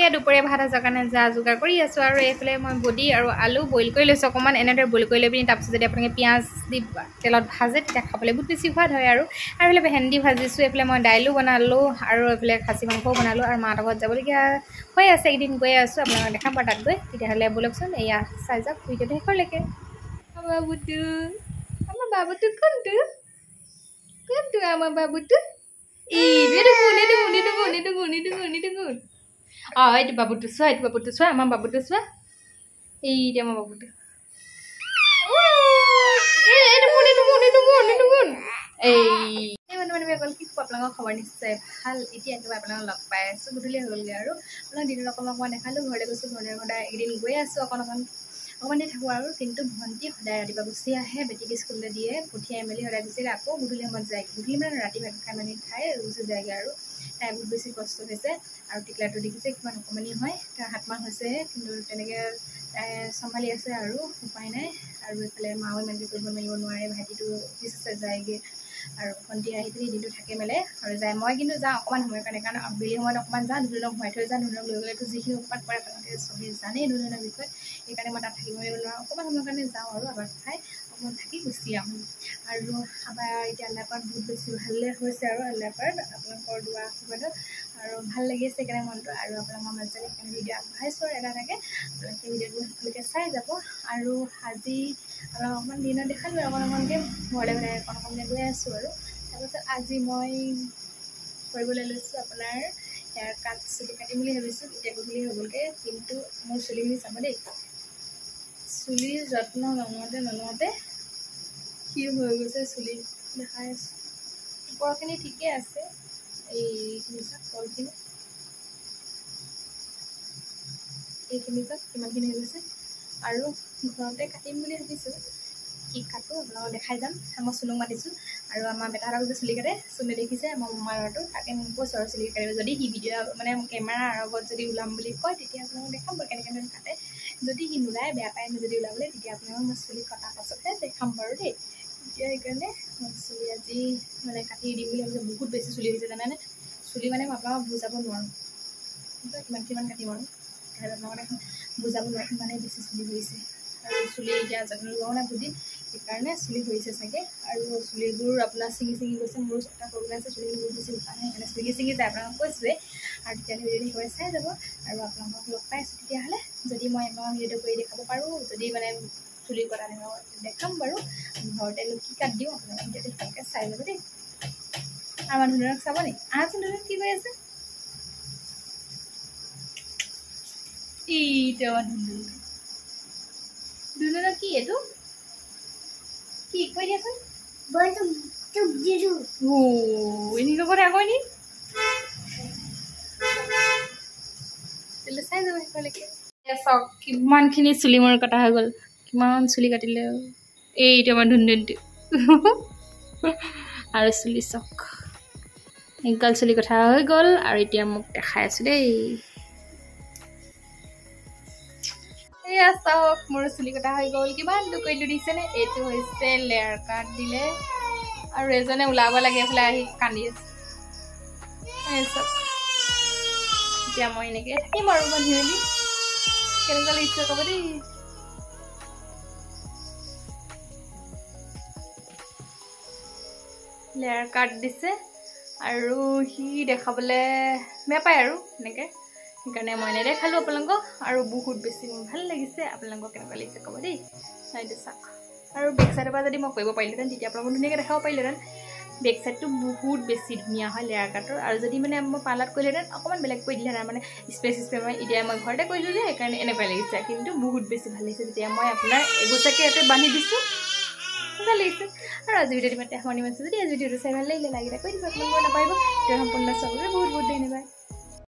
এয়া দুপৰীয়া ভাত আজাৰ কাৰণে যা যোগাৰ কৰি আছোঁ আৰু এইফালে মই বডি আৰু আলু বইল কৰি লৈছোঁ অকণমান এনেদৰে বইল কৰি লৈ পিনি তাৰপিছত যদি আপোনালোকে পিঁয়াজ দি তেলত ভাজে তেতিয়া খাবলৈ বহুত বেছি সোৱাদ হয় আৰু এইফালে ভেন্দি ভাজিছোঁ এইফালে মই দাইলো বনালোঁ আৰু এইফালে খাচী মাংসও বনালোঁ আৰু মাহঁতৰ ঘৰত যাবলগীয়া হৈ আছে এদিন গৈ আছোঁ আপোনালোকক দেখাম বাৰু তাত গৈ তেতিয়াহ'লে ব'লকচোন এয়া চাই যাওক ভিডিঅ'টো শেষলৈকে আমাৰ বাবুটো কোনটো আমাৰ বাবুটো এইটো বাবুটো চোৱা আমাৰ বাবুটো চোৱা এইটো আমাৰ বাবুটো আপোনালোকৰ খবৰ নিশ্চয় ভাল এতিয়া একেবাৰে আপোনালোকক লগ পাই আছোঁ গধূলি হ'লগৈ আৰু আপোনাক দিনত অকণমান দেখালোঁ ঘৰলৈ গৈছোঁ ঘৰলৈ সদায় এদিন গৈ আছোঁ অকণমানে থাকোঁ আৰু কিন্তু ভণ্টি সদায় ৰাতিপুৱা গুচি আহে বেটিক স্কুললৈ দিয়ে পঠিয়াই মেলি সদায় গুচি আকৌ গধূলি সময়ত যায় গধূলি মানে ৰাতি ভাত খাই মানে খাই গুচি যায়গৈ আৰু তাই বহুত বেছি কষ্ট হৈছে আৰু টিকলাটো দেখিছে কিমান অকণমানি হয় তাৰ 7 মাহ হৈছে কিন্তু তেনেকৈ তাই চম্ভালি আছে আৰু উপায় নাই আৰু এইফালে মাও ইমানকৈ কৰিব মেলিব নোৱাৰে ভাইটিটো অফিচতে যায়গৈ আৰু ভণ্টি আহি পিনি দিনটো থাকে মেলে আৰু যায় মই কিন্তু যাওঁ অকণমান সময়ৰ কাৰণে কাৰণ আবেলি সময়ত অকণমান যাওঁ ধুনুক সোমাই থৈ যাওঁ ধুনুক লৈ গ'লেতো যিখিনি উৎপাত কৰে আপোনালোকে চবেই জানেই ধুনুৰ বিষয়ে সেইকাৰণে মই তাত থাকিব নোৱাৰোঁ অকণমান সময়ৰ কাৰণে যাওঁ আৰু আবাৰ চাই অকণমান থাকি গুচি আহোঁ আৰু আমাৰ এতিয়া আল্লাপাত বহুত বেছি ভালে হৈছে আৰু আল্লাপাত আপোনালোকৰ দুৱা আশীৰ্বাদত আৰু ভাল লাগিছে সেইকাৰণে মনটো আৰু আপোনালোকৰ মাজতে সেইকাৰণে ভিডিঅ' আগবঢ়াইছোঁ আৰু এটা আপোনালোকে ভিডিঅ'টো সকলোকে চাই যাব আৰু আজি আপোনালোক অকণমান দিনত দেখালোঁ অকণমানকৈ ঘৰলৈ ঘৰলৈ অকণমানকৈ গৈ আছোঁ আৰু তাৰপিছত আজি মই কৰিবলৈ লৈছোঁ আপোনাৰ হেয়াৰ কাট চুলি কাটিম বুলি ভাবিছোঁ এতিয়া গধূলি হ'বলগৈ কিন্তু মোৰ চুলিখিনি চাব দেই চুলিৰ যত্ন নলওঁতে কি হৈ গৈছে চুলি দেখাই আছোঁ ওপৰখিনি ঠিকে আছে এইখিনি চাওক তলখিনি এইখিনি চাওক কিমানখিনি হৈ গৈছে আৰু ঘৰতে কাটিম বুলি ভাবিছোঁ কি কাটো আপোনালোকক দেখাই যাম মই চুনুক মাতিছোঁ আৰু আমাৰ বেটাহঁতক যে চুলি কাটে চুনে দেখিছে আমাৰ মমাৰ ল'ৰাটো তাকে মোক কৈছোঁ আৰু চুলি কাটিব যদি সি ভিডিঅ' মানে কেমেৰাৰ আগত যদি ওলাম বুলি কয় তেতিয়া আপোনালোকক দেখাম বাৰু কেনেকৈ কাটে যদি সি নোলায় বেয়া পায় যদি ওলাবলৈ তেতিয়া আপোনালোকক মই চুলি কটাৰ পাছতহে দেখাম বাৰু দেই এতিয়া সেইকাৰণে মই চুলি আজি মানে কাটি দিম বুলি ভাবিছোঁ বহুত বেছি চুলি হৈছে জানেনে চুলি মানে মই আপোনালোকক বুজাব নোৱাৰোঁ কিমান কাটিম আৰু আপোনালোকক বুজাব নোৱাৰোঁ ইমানেই বেছি চুলি হৈছে আৰু চুলি এতিয়া যত্ন লোৱাও নাই বুদ্ধি সেইকাৰণে চুলি হৈছে চাগে আৰু চুলিবোৰ আপোনাৰ ছিঙি গৈছে মোৰো এটা প্ৰব্লেম আছে চুলিখিনি বহুত বেছি উঠা নাই সেইকাৰণে ছিঙি যায় আপোনালোকক কৈছোঁৱে আৰু তেতিয়াহ'লে ভিডিঅ'টো সেইবাৰে চাই যাব আৰু আপোনালোকক লগ পাই আছোঁ তেতিয়াহ'লে যদি মই আপোনালোকক ভিডিঅ'টো কৰি দেখাব পাৰোঁ যদি মানে চুলি কটা দেখাম বাৰু ঘৰতেনো কি কাট দিওঁ আপোনালোকে ভিডিঅ'টো ভালকৈ চাই যাব দেই আমাৰ ধুনুৰক চাব নি আহচোন ধুনুক কি কৰি আছে এইটো আমাৰ ধুনুৰক কি এইটো কি কৈ দিয়াচোন এনেকুৱা কথা কয় নি চাই যাব সেইফালেকে চাওক কিমানখিনি চুলি মোৰ কটা হৈ গ'ল কিমান চুলি কাটিলে এইটো আমাৰ ধুনটো আৰু চুলি চাওক এংকাল চুলি কথা হৈ গ'ল আৰু এতিয়া মোক দেখাই আছোঁ দেই এয়া চাওক মোৰ চুলি কটা হৈ গ'ল কিমানটো কৰি দিছেনে এইটো হৈছে লেয়াৰ কাট দিলে আৰু এজনে ওলাব লাগে এইফালে আহি কান্দি আছে চাওক এতিয়া মই এনেকৈ থাকিম আৰু বান্ধি মেলি কেনেকুৱা লাগিছে ক'ব দেই লেয়াৰ কাট দিছে আৰু সি দেখাবলৈ বেয়া পায় আৰু এনেকৈ সেইকাৰণে মই নেদেখালোঁ আপোনালোকক আৰু বহুত বেছি মোৰ ভাল লাগিছে আপোনালোকক কেনেকুৱা লাগিছে ক'ব দেই এইটো চাওক আৰু বেক চাইডৰ পৰা যদি মই কৰিব পাৰিলোঁহেঁতেন তেতিয়া আপোনালোকক ধুনীয়াকৈ দেখাব পাৰিলোঁহেঁতেন বেক চাইডটো বহুত বেছি ধুনীয়া হয় লেয়াৰ কাটৰ আৰু যদি মানে মই পাৰ্লাৰত কৰিলোহেঁতেন অকণমান বেলেগ কৰি দিলেহেঁতেন মানে স্পেচ মই এতিয়া মই ঘৰতে কৰিলোঁ যে সেইকাৰণে এনেকুৱা লাগিছে কিন্তু বহুত বেছি ভাল লাগিছে তেতিয়া মই আপোনাৰ এগোচাকৈ ইয়াতে বান্ধি দিছোঁ ভাল লাগিছে আৰু আজি ভিডিঅ'টো ইমানতে সামৰণি মাৰিছোঁ যদি আজি ভিডিঅ'টো চাই ভাল লাগিলে লাইক এটা কৰি দিব আপোনালোকে নাপাৰিব ভিডিঅ' সম্পূৰ্ণ চাবলৈ বহুত ধন্যবাদ